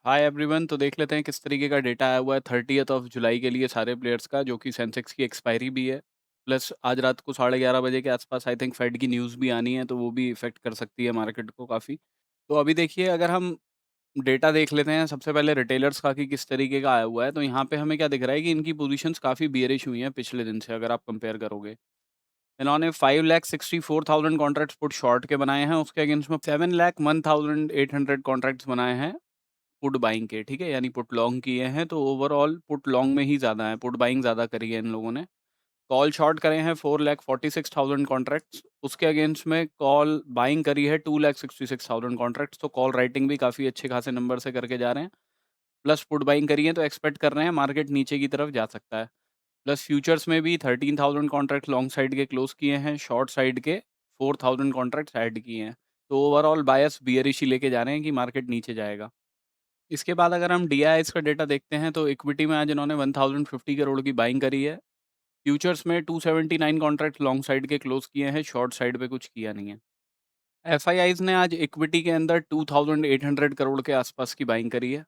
Hi everyone. तो देख लेते हैं किस तरीके का डेटा आया हुआ है 30th ऑफ जुलाई के लिए सारे प्लेयर्स का, जो कि सेंसेक्स की एक्सपायरी भी है। प्लस आज रात को 11:30 बजे के आसपास आई थिंक फेड की न्यूज़ भी आनी है, तो वो भी इफेक्ट कर सकती है मार्केट को काफ़ी। तो अभी देखिए, अगर हम डेटा देख लेते हैं सबसे पहले रिटेलर्स का कि किस तरीके का आया हुआ है, तो यहाँ पे हमें क्या दिख रहा है कि इनकी पोजीशंस काफ़ी बियरिश हुई हैं पिछले दिन से, अगर आप कंपेयर करोगे। इन्होंने 5,64,000 कॉन्ट्रैक्ट्स पुट शॉर्ट के बनाए हैं, उसके अगेंस्ट में 7,01,800 कॉन्ट्रैक्ट्स बनाए हैं पुट बाइंग के, ठीक है? यानी पुट लॉन्ग किए हैं, तो ओवरऑल पुट लॉन्ग में ही ज़्यादा है, पुट बाइंग ज़्यादा करी है इन लोगों ने। कॉल शॉर्ट करे हैं 4,46,000 कॉन्ट्रैक्ट्स, उसके अगेंस्ट में कॉल बाइंग करी है 2,66,000 कॉन्ट्रैक्ट्स, तो कॉल राइटिंग भी काफ़ी अच्छे खासे नंबर से करके जा रहे हैं। प्लस पुट बाइंग करी है, तो एक्सपेक्ट कर रहे हैं मार्केट नीचे की तरफ जा सकता है। प्लस फ्यूचर्स में भी 13,000 कॉन्ट्रैक्ट लॉन्ग साइड के क्लोज़ किए हैं, शॉर्ट साइड के 4,000 कॉन्ट्रैक्ट्स ऐड किए हैं। तो ओवरऑल बायस बियरिश ही लेके जा रहे हैं कि मार्केट नीचे जाएगा। इसके बाद अगर हम डीआईएस का डेटा देखते हैं, तो इक्विटी में आज इन्होंने 1050 करोड़ की बाइंग करी है। फ्यूचर्स में 279 कॉन्ट्रैक्ट लॉन्ग साइड के क्लोज किए हैं, शॉर्ट साइड पे कुछ किया नहीं है। एफआईआईज ने आज इक्विटी के अंदर 2800 करोड़ के आसपास की बाइंग करी है।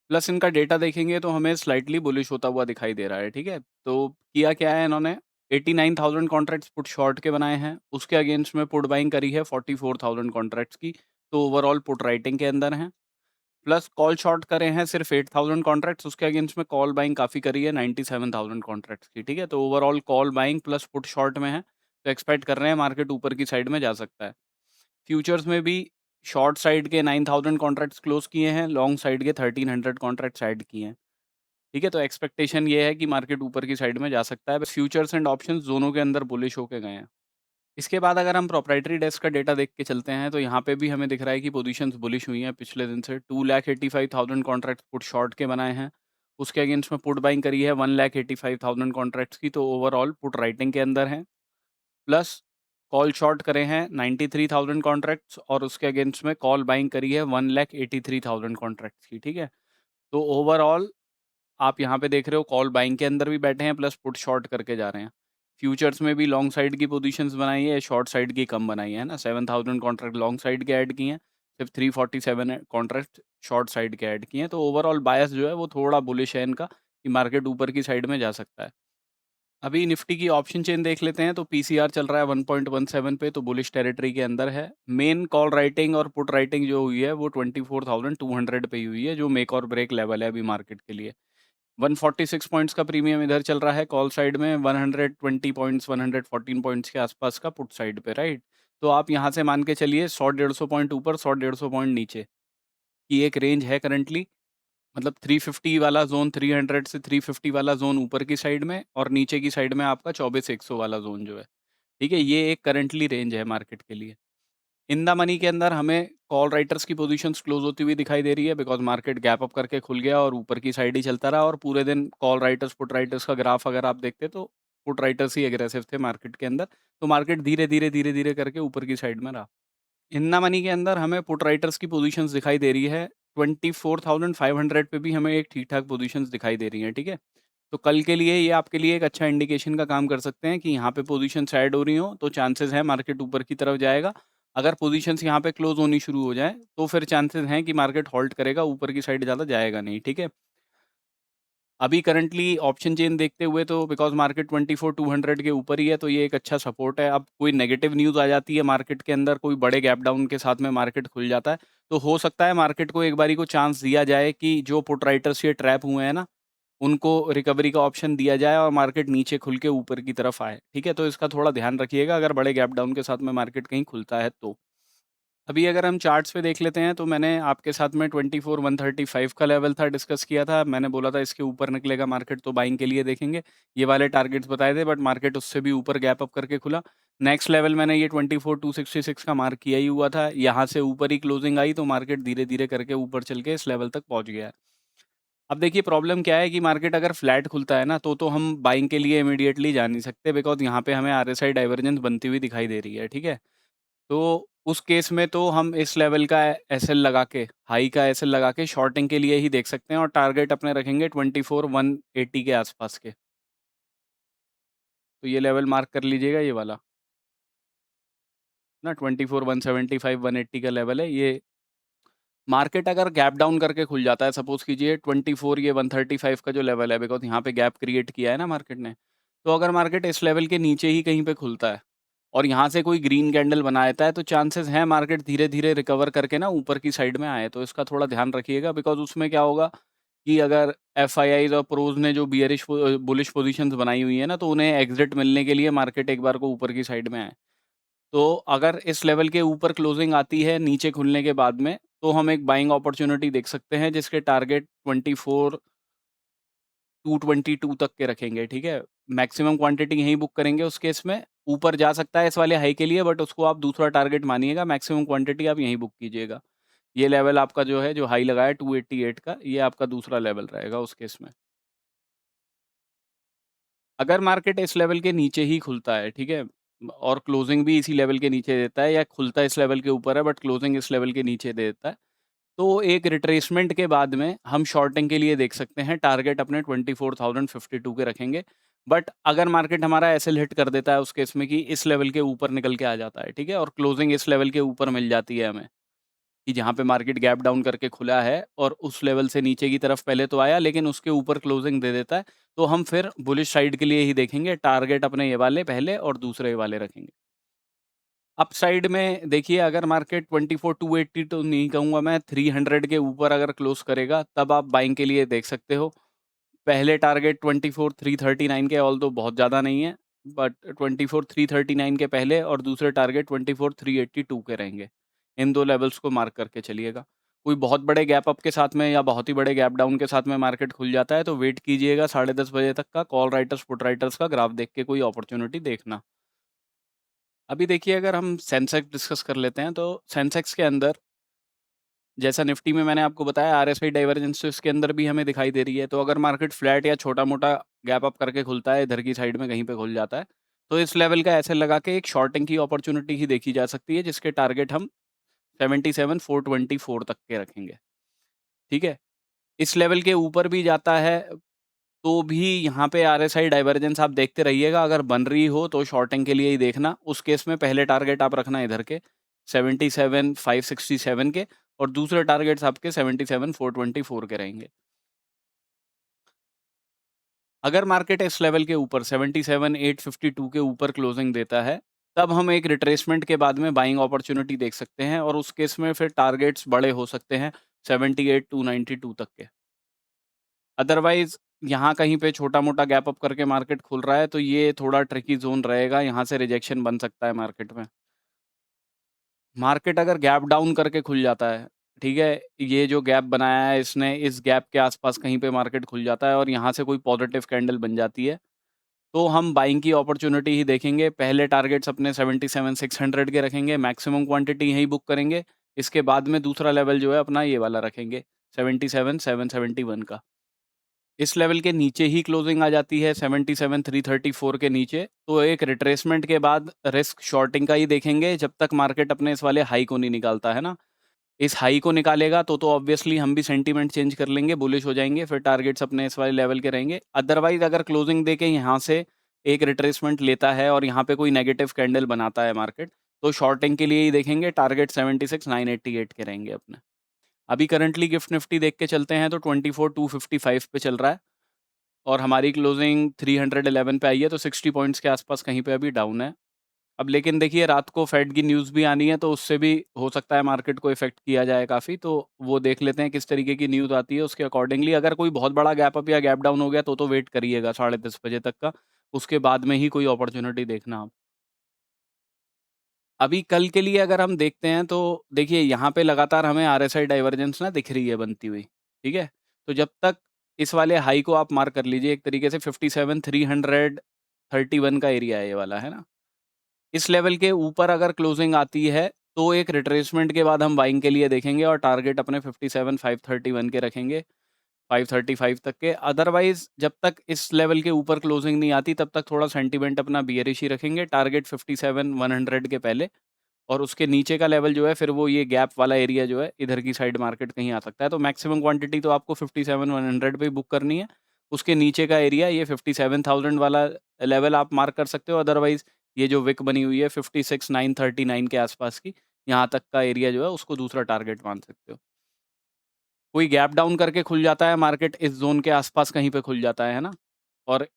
प्लस इनका डेटा देखेंगे तो हमें स्लाइटली बुलिश होता हुआ दिखाई दे रहा है, ठीक है? तो किया क्या है इन्होंने, 89,000 कॉन्ट्रैक्ट्स पुट शॉर्ट के बनाए हैं, उसके अगेंस्ट में पुट बाइंग करी है 44,000 कॉन्ट्रैक्ट्स की, तो ओवरऑल पुट राइटिंग के अंदर हैं। प्लस कॉल शॉर्ट करे हैं सिर्फ 8,000 कॉन्ट्रैक्ट्स, उसके अगेंस्ट में कॉल बाइंग काफ़ी करी है 97,000 कॉन्ट्रैक्ट्स की, ठीक है? तो overall call buying plus put short में है, तो एक्सपेक्ट कर रहे हैं मार्केट ऊपर की साइड में जा सकता है। फ्यूचर्स में भी शॉर्ट साइड के 9,000 कॉन्ट्रैक्ट्स क्लोज किए हैं, लॉन्ग साइड के 1,300 कॉन्ट्रैक्ट्स ऐड किए हैं, ठीक है? तो एक्सपेक्टेशन ये है कि मार्केट ऊपर की साइड में जा सकता है। बस फ्यूचर्स एंड ऑप्शंस दोनों के अंदर बुलिश होके गए हैं। इसके बाद अगर हम प्रोप्राइटरी डेस्क का डेटा देख के चलते हैं, तो यहाँ पे भी हमें दिख रहा है कि पोजीशंस बुलिश हुई हैं पिछले दिन से। 2,85,000 कॉन्ट्रैक्ट्स पुट शॉर्ट के बनाए हैं, उसके अगेंस्ट में पुट बाइंग करी है 1,85,000 कॉन्ट्रैक्ट्स की, तो ओवरऑल पुट राइटिंग के अंदर है। प्लस कॉल शॉर्ट करे हैं 93,000 कॉन्ट्रैक्ट्स, और उसके अगेंस्ट में कॉल बाइंग करी है 1,83,000 कॉन्ट्रैक्ट्स की, ठीक है? तो ओवरऑल आप यहाँ पे देख रहे हो कॉल बाइंग के अंदर भी बैठे हैं, प्लस पुट शॉर्ट करके जा रहे हैं। फ्यूचर्स में भी लॉन्ग साइड की पोजीशंस बनाई है, शॉर्ट साइड की कम बनाई है ना। 7,000 कॉन्ट्रैक्ट लॉन्ग साइड के ऐड किए हैं, सिर्फ 347 कॉन्ट्रैक्ट शॉर्ट साइड के ऐड किए हैं, तो ओवरऑल बायस जो है वो थोड़ा बुलिश है इनका कि मार्केट ऊपर की साइड में जा सकता है। अभी निफ्टी की ऑप्शन चेन देख लेते हैं, तो पीसीआर चल रहा है 1.17 पे, तो बुलिश टेरिटरी के अंदर है। मेन कॉल राइटिंग और पुट राइटिंग जो हुई है वो 24,200 पे ही हुई है, जो मेक और ब्रेक लेवल है अभी मार्केट के लिए। 146 पॉइंट्स का प्रीमियम इधर चल रहा है कॉल साइड में, 120 पॉइंट्स 114 पॉइंट्स के आसपास का पुट साइड पे, राइट? तो आप यहाँ से मान के चलिए 100-150 पॉइंट ऊपर, 100-150 पॉइंट नीचे की एक रेंज है करंटली। मतलब 350 वाला जोन, 300 से 350 वाला जोन ऊपर की साइड में, और नीचे की साइड में आपका 24,100 वाला जोन जो है, ठीक है? ये एक करंटली रेंज है मार्केट के लिए। इन द मनी के अंदर हमें कॉल राइटर्स की पोजीशंस क्लोज होती हुई दिखाई दे रही है, बिकॉज मार्केट गैप अप करके खुल गया और ऊपर की साइड ही चलता रहा, और पूरे दिन कॉल राइटर्स पुट राइटर्स का ग्राफ अगर आप देखते तो पुट राइटर्स ही एग्रेसिव थे मार्केट के अंदर। तो मार्केट धीरे धीरे धीरे धीरे करके ऊपर की साइड में रहा। इन द मनी के अंदर हमें पुट राइटर्स की पोजीशंस दिखाई दे रही है। 24,500 पे भी हमें एक ठीक ठाक पोजीशंस दिखाई दे रही है, ठीक है? तो कल के लिए ये आपके लिए एक अच्छा इंडिकेशन का काम कर सकते हैं कि यहाँ पे पोजीशंस ऐड हो रही हो, तो चांसेस है मार्केट ऊपर की तरफ जाएगा। अगर पोजीशंस यहाँ पे क्लोज होनी शुरू हो जाए, तो फिर चांसेस हैं कि मार्केट होल्ड करेगा, ऊपर की साइड ज़्यादा जाएगा नहीं, ठीक है? अभी करंटली ऑप्शन चेन देखते हुए, तो बिकॉज मार्केट 24,200 के ऊपर ही है, तो ये एक अच्छा सपोर्ट है। अब कोई नेगेटिव न्यूज़ आ जाती है मार्केट के अंदर, कोई बड़े गैप डाउन के साथ में मार्केट खुल जाता है, तो हो सकता है मार्केट को एक बारी को चांस दिया जाए कि जो पुट राइटर्स ये ट्रैप हुए हैं ना, उनको रिकवरी का ऑप्शन दिया जाए और मार्केट नीचे खुल के ऊपर की तरफ आए, ठीक है? तो इसका थोड़ा ध्यान रखिएगा अगर बड़े गैप डाउन के साथ में मार्केट कहीं खुलता है तो। अभी अगर हम चार्ट्स पे देख लेते हैं, तो मैंने आपके साथ में 24,135 का लेवल था, डिस्कस किया था। मैंने बोला था इसके ऊपर निकलेगा मार्केट तो बाइंग के लिए देखेंगे। ये वाले टारगेट्स बताए थे, बट मार्केट उससे भी ऊपर गैप अप करके खुला। नेक्स्ट लेवल मैंने ये 24,266 का मार्क किया ही हुआ था। यहाँ से ऊपर ही क्लोजिंग आई, तो मार्केट धीरे-धीरे करके ऊपर चल के इस लेवल तक पहुँच गया है। अब देखिए प्रॉब्लम क्या है कि मार्केट अगर फ्लैट खुलता है ना, तो हम बाइंग के लिए इमीडिएटली जा नहीं सकते, बिकॉज़ यहाँ पे हमें आरएसआई डाइवर्जेंस बनती हुई दिखाई दे रही है, ठीक है? तो उस केस में तो हम इस लेवल का एसएल लगा के, हाई का एसएल लगा के शॉर्टिंग के लिए ही देख सकते हैं, और टारगेट अपने रखेंगे 24,180 के आसपास के। तो ये लेवल मार्क कर लीजिएगा, ये वाला ना, 24,175 180 का लेवल है ये। मार्केट अगर गैप डाउन करके खुल जाता है, सपोज़ कीजिए 24 ये 135 का जो लेवल है, बिकॉज़ यहाँ पे गैप क्रिएट किया है ना मार्केट ने। तो अगर मार्केट इस लेवल के नीचे ही कहीं पे खुलता है और यहाँ से कोई ग्रीन कैंडल बना देता है, तो चांसेस हैं मार्केट धीरे-धीरे रिकवर करके ना ऊपर की साइड में आए। तो इसका थोड़ा ध्यान रखिएगा, बिकॉज़ उसमें क्या होगा कि अगर एफआईआईज़ और प्रोज़ ने जो बुलिश पोज़ीशंस बनाई हुई है ना, तो उन्हें एग्ज़िट मिलने के लिए मार्केट एक बार को ऊपर की साइड में आए। तो अगर इस लेवल के ऊपर क्लोजिंग आती है नीचे खुलने के बाद में, तो हम एक बाइंग अपॉर्च्युनिटी देख सकते हैं जिसके टारगेट 24 222 तक के रखेंगे, ठीक है? मैक्सिमम क्वांटिटी यहीं बुक करेंगे उस केस में। ऊपर जा सकता है इस वाले हाई के लिए, बट उसको आप दूसरा टारगेट मानिएगा, मैक्सिमम क्वांटिटी आप यहीं बुक कीजिएगा। ये लेवल आपका जो है, जो हाई लगा है 288 का, ये आपका दूसरा लेवल रहेगा उस केस में। अगर मार्केट इस लेवल के नीचे ही खुलता है, ठीक है? और क्लोजिंग भी इसी लेवल के नीचे देता है, या खुलता इस लेवल के ऊपर है बट क्लोजिंग इस लेवल के नीचे दे देता है, तो एक रिट्रेसमेंट के बाद में हम शॉर्टिंग के लिए देख सकते हैं, टारगेट अपने 24,052 के रखेंगे। बट अगर मार्केट हमारा एसएल हिट कर देता है उस केस में कि इस लेवल के ऊपर निकल के आ जाता है, ठीक है? और क्लोजिंग इस लेवल के ऊपर मिल जाती है हमें, कि जहाँ पे मार्केट गैप डाउन करके खुला है और उस लेवल से नीचे की तरफ पहले तो आया, लेकिन उसके ऊपर क्लोजिंग दे देता है, तो हम फिर बुलिश साइड के लिए ही देखेंगे, टारगेट अपने ये वाले पहले और दूसरे ये वाले रखेंगे। अपसाइड में देखिए, अगर मार्केट 24,280 तो नहीं कहूँगा मैं, 300 के ऊपर अगर क्लोज़ करेगा, तब आप बाइंग के लिए देख सकते हो। पहले टारगेट 24,339 के, ऑल्दो बहुत ज़्यादा नहीं है, बट 24,339 के पहले और दूसरे टारगेट 24,382 के रहेंगे। इन 2 लेवल्स को मार्क करके चलिएगा। कोई बहुत बड़े गैप अप के साथ में या बहुत ही बड़े गैप डाउन के साथ में मार्केट खुल जाता है, तो वेट कीजिएगा 10:30 बजे तक का, कॉल राइटर्स, पुट राइटर्स का ग्राफ देख के कोई अपॉर्च्युनिटी देखना। अभी देखिए, अगर हम सेंसेक्स डिस्कस कर लेते हैं, तो सेंसेक्स के अंदर जैसा निफ्टी में मैंने आपको बताया, आरएसआई डाइवर्जेंस तो इसके अंदर भी हमें दिखाई दे रही है। तो अगर मार्केट फ्लैट या छोटा-मोटा गैप अप करके खुलता है, इधर की साइड में कहीं पे खुल जाता है, तो इस लेवल का ऐसे लगा के एक शॉर्टिंग की अपॉर्च्युनिटी ही देखी जा सकती है, जिसके टारगेट हम 77,424 तक के रखेंगे। ठीक है? इस लेवल के ऊपर भी जाता है, तो भी यहाँ पे आरएसआई डाइवर्जेंस आप देखते रहिएगा, अगर बन रही हो तो शॉर्टिंग के लिए ही देखना। उस केस में पहले टारगेट आप रखना इधर के 77,567 के, और दूसरे टारगेट्स आपके 77,424 के रहेंगे। अगर मार्केट इस लेवल के ऊपर 77,852 के ऊपर क्लोजिंग देता है, तब हम एक रिट्रेसमेंट के बाद में बाइंग अपॉर्च्युनिटी देख सकते हैं, और उस केस में फिर टारगेट्स बड़े हो सकते हैं 78,292 तक के। अदरवाइज़ यहाँ कहीं पे छोटा-मोटा गैप अप करके मार्केट खुल रहा है, तो ये थोड़ा ट्रिकी ज़ोन रहेगा, यहाँ से रिजेक्शन बन सकता है मार्केट में। मार्केट अगर गैप डाउन करके खुल जाता है, ठीक है? ये जो गैप बनाया है इसने, इस गैप के आस-पास कहीं पे मार्केट खुल जाता है और यहाँ से कोई पॉजिटिव कैंडल बन जाती है, तो हम बाइंग की अपॉर्च्युनिटी ही देखेंगे। पहले टारगेट्स अपने 77,600 के रखेंगे, मैक्सिमम क्वांटिटी यहीं बुक करेंगे। इसके बाद में दूसरा लेवल जो है अपना ये वाला रखेंगे, 77,771 का। इस लेवल के नीचे ही क्लोजिंग आ जाती है 77,334 के नीचे, तो एक रिट्रेसमेंट के बाद रिस्क शॉर्टिंग का ही देखेंगे, जब तक मार्केट अपने इस वाले हाई को नहीं निकालता, है ना? इस हाई को निकालेगा तो ऑब्वियसली हम भी सेंटीमेंट चेंज कर लेंगे, बुलिश हो जाएँगे, फिर टारगेट्स अपने इस वाले लेवल के रहेंगे। अदरवाइज़ अगर क्लोजिंग देके यहाँ से एक रिट्रेसमेंट लेता है और यहाँ पे कोई नेगेटिव कैंडल बनाता है मार्केट, तो शॉर्टिंग के लिए ही देखेंगे, टारगेट 76,988 के रहेंगे अपने। अभी करंटली गिफ्ट निफ्टी देख के चलते हैं, तो 24,255 पे चल रहा है। और हमारी क्लोजिंग 311 पे आई है, तो 60 पॉइंट्स के आसपास कहीं पे अभी डाउन है। अब लेकिन देखिए, रात को फेड की न्यूज़ भी आनी है, तो उससे भी हो सकता है मार्केट को इफ़ेक्ट किया जाए काफ़ी, तो वो देख लेते हैं किस तरीके की न्यूज़ आती है, उसके अकॉर्डिंगली अगर कोई बहुत बड़ा गैप अप या गैप डाउन हो गया, तो वेट करिएगा 10:30 बजे तक का, उसके बाद में ही कोई अपॉर्च्युनिटी देखना आप। अभी कल के लिए अगर हम देखते हैं, तो देखिए यहाँ पे लगातार हमें आरएसआई डाइवर्जेंस ना दिख रही है बनती हुई, ठीक है? तो जब तक इस वाले हाई को आप मार्क कर लीजिए, एक तरीके से 57,331 का एरिया है ये वाला, है ना? इस लेवल के ऊपर अगर क्लोजिंग आती है, तो एक रिट्रेसमेंट के बाद हम बाइंग के लिए देखेंगे और टारगेट अपने 57,531 के रखेंगे, 535 तक के। अदरवाइज़ जब तक इस लेवल के ऊपर क्लोजिंग नहीं आती, तब तक थोड़ा सेंटीमेंट अपना बियरिश ही रखेंगे, टारगेट 57,100 के पहले। और उसके नीचे का लेवल जो है, फिर वो ये गैप वाला एरिया जो है, इधर की साइड मार्केट कहीं आ सकता है। तो मैक्सिमम क्वांटिटी तो आपको 57,100 पे ही बुक करनी है। उसके नीचे का एरिया ये 57,000 वाला लेवल आप मार्क कर सकते हो। अदरवाइज़ ये जो विक बनी हुई है 56,939 के आसपास की, यहाँ तक का एरिया जो है उसको दूसरा टारगेट मान सकते हो। कोई गैप डाउन करके खुल जाता है मार्केट इस ज़ोन के आसपास कहीं पे खुल जाता है ना? और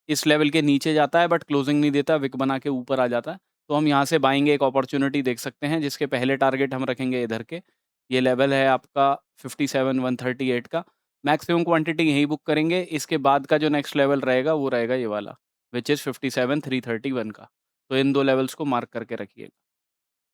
इस लेवल के नीचे जाता है बट क्लोजिंग नहीं देता, विक बना के ऊपर आ जाता है। तो हम यहाँ से बाइंग एक अपॉर्च्युनिटी देख सकते हैं, जिसके पहले टारगेट हम रखेंगे इधर के। ये लेवल है आपका 57,138 का। मैक्सिमम क्वांटिटी यहीं बुक करेंगे। इसके बाद का जो नेक्स्ट लेवल रहेगा वो रहेगा ये वाला, व्हिच इज़ 57,331 का। तो इन 2 लेवल्स को मार्क करके रखिएगा।